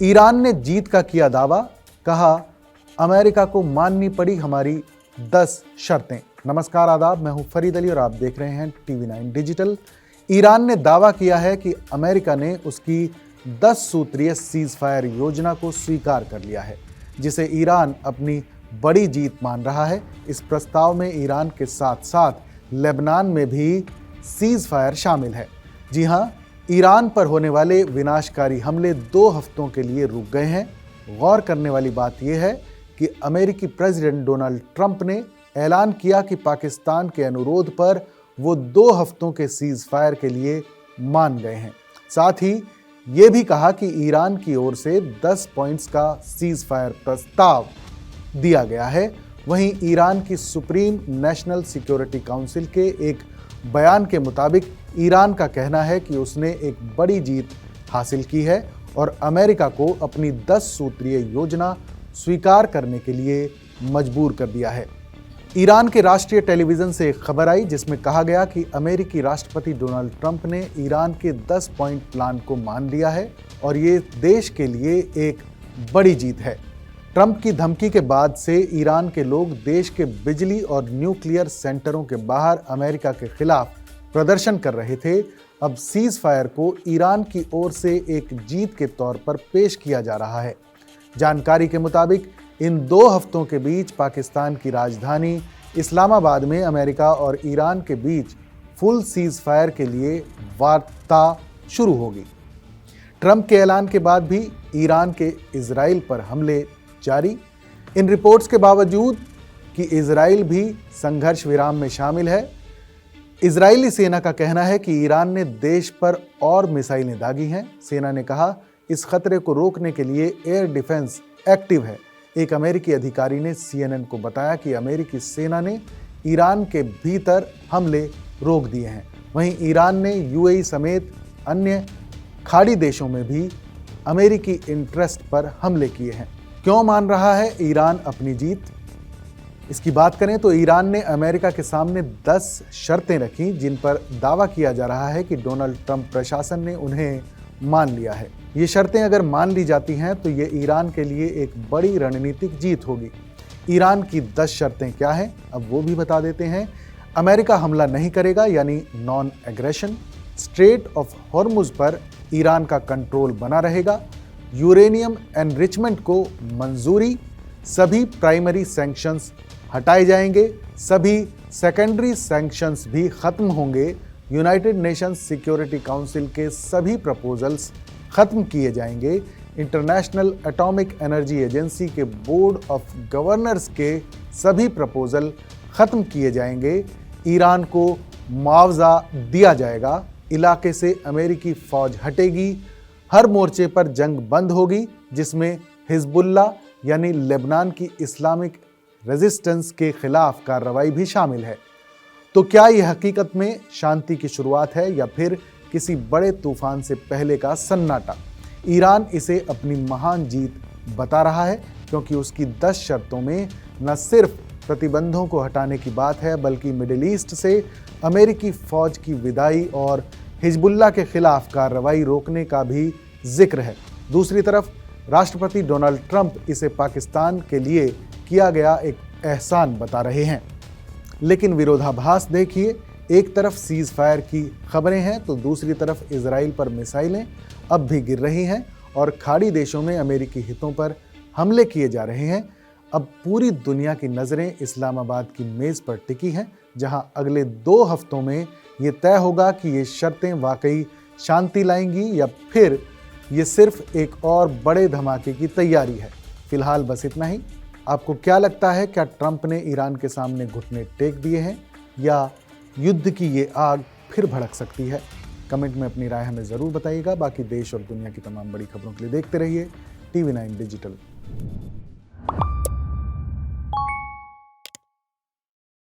Iran ने जीत का किया दावा, कहा अमेरिका को माननी पड़ी हमारी 10 शर्तें। नमस्कार, आदाब, मैं हूं फरीद अली और आप देख रहे हैं टीवी 9 डिजिटल। ईरान ने दावा किया है कि अमेरिका ने उसकी 10 सूत्रीय सीज फायर योजना को स्वीकार कर लिया है, जिसे ईरान अपनी बड़ी जीत मान रहा है। इस प्रस्ताव में ईरान के साथ साथ लेबनान में भी सीज फायर शामिल है। जी हां, ईरान पर होने वाले विनाशकारी हमले 2 हफ्तों के लिए रुक गए हैं। गौर करने वाली बात यह है कि अमेरिकी प्रेसिडेंट डोनाल्ड ट्रंप ने ऐलान किया कि पाकिस्तान के अनुरोध पर वो 2 हफ्तों के सीज फायर के लिए मान गए हैं। साथ ही ये भी कहा कि ईरान की ओर से 10 पॉइंट्स का सीज फायर प्रस्ताव दिया गया है। वहीं ईरान की सुप्रीम नेशनल सिक्योरिटी काउंसिल के एक बयान के मुताबिक ईरान का कहना है कि उसने एक बड़ी जीत हासिल की है और अमेरिका को अपनी 10 सूत्रीय योजना स्वीकार करने के लिए मजबूर कर दिया है। ईरान के राष्ट्रीय टेलीविजन से एक खबर आई जिसमें कहा गया कि अमेरिकी राष्ट्रपति डोनाल्ड ट्रंप ने ईरान के 10 पॉइंट प्लान को मान लिया है और ये देश के लिए एक बड़ी जीत है। ट्रंप की धमकी के बाद से ईरान के लोग देश के बिजली और न्यूक्लियर सेंटरों के बाहर अमेरिका के खिलाफ प्रदर्शन कर रहे थे। अब सीज फायर को ईरान की ओर से एक जीत के तौर पर पेश किया जा रहा है। जानकारी के मुताबिक इन 2 हफ्तों के बीच पाकिस्तान की राजधानी इस्लामाबाद में अमेरिका और ईरान के बीच फुल सीज फायर के लिए वार्ता शुरू होगी। ट्रंप के ऐलान के बाद भी ईरान के इजराइल पर हमले जारी। इन रिपोर्ट्स के बावजूद कि इजराइल भी संघर्ष विराम में शामिल है, इजरायली सेना का कहना है कि ईरान ने देश पर और मिसाइलें दागी हैं। सेना ने कहा इस खतरे को रोकने के लिए एयर डिफेंस एक्टिव है। एक अमेरिकी अधिकारी ने CNN को बताया कि अमेरिकी सेना ने ईरान के भीतर हमले रोक दिए हैं। वहीं ईरान ने UAE समेत अन्य खाड़ी देशों में भी अमेरिकी इंटरेस्ट पर हमले किए हैं। क्यों मान रहा है ईरान अपनी जीत? इसकी बात करें तो ईरान ने अमेरिका के सामने 10 शर्तें रखी जिन पर दावा किया जा रहा है कि डोनाल्ड ट्रंप प्रशासन ने उन्हें मान लिया है। ये शर्तें अगर मान ली जाती हैं तो ये ईरान के लिए एक बड़ी रणनीतिक जीत होगी। ईरान की 10 शर्तें क्या हैं, अब वो भी बता देते हैं। अमेरिका हमला नहीं करेगा, यानी non aggression. Straight of Hormuz पर ईरान का कंट्रोल बना रहेगा। यूरेनियम एनरिचमेंट को मंजूरी। सभी प्राइमरी सैंक्शंस हटाए जाएंगे। सभी सेकेंडरी सैंक्शंस भी खत्म होंगे। यूनाइटेड नेशंस सिक्योरिटी काउंसिल के सभी प्रपोजल्स खत्म किए जाएंगे। इंटरनेशनल एटॉमिक एनर्जी एजेंसी के बोर्ड ऑफ गवर्नर्स के सभी प्रपोजल खत्म किए जाएंगे। ईरान को मुआवजा दिया जाएगा। इलाके से अमेरिकी फौज हटेगी। हर मोर्चे पर जंग बंद होगी, जिसमें हिजबुल्ला यानी लेबनान की इस्लामिक रेजिस्टेंस के खिलाफ कार्रवाई भी शामिल है। तो क्या यह हकीकत में शांति की शुरुआत है या फिर किसी बड़े तूफान से पहले का सन्नाटा? ईरान इसे अपनी महान जीत बता रहा है क्योंकि उसकी 10 शर्तों में न सिर्फ प्रतिबंधों को हटाने की बात है बल्कि मिडिल ईस्ट से अमेरिकी फौज की विदाई और हिजबुल्ला के खिलाफ कार्रवाई रोकने का भी जिक्र है। दूसरी तरफ राष्ट्रपति डोनाल्ड ट्रंप इसे पाकिस्तान के लिए किया गया एक एहसान बता रहे हैं। लेकिन विरोधाभास देखिए, एक तरफ सीज फायर की खबरें हैं तो दूसरी तरफ इजराइल पर मिसाइलें अब भी गिर रही हैं और खाड़ी देशों में अमेरिकी हितों पर हमले किए जा रहे हैं। अब पूरी दुनिया की नज़रें इस्लामाबाद की मेज़ पर टिकी हैं, जहां अगले 2 हफ्तों में ये तय होगा कि ये शर्तें वाकई शांति लाएंगी या फिर ये सिर्फ एक और बड़े धमाके की तैयारी है। फिलहाल बस इतना ही। आपको क्या लगता है, क्या ट्रंप ने ईरान के सामने घुटने टेक दिए हैं या युद्ध की ये आग फिर भड़क सकती है? कमेंट में अपनी राय हमें ज़रूर बताइएगा। बाकी देश और दुनिया की तमाम बड़ी खबरों के लिए देखते रहिए TV 9 डिजिटल।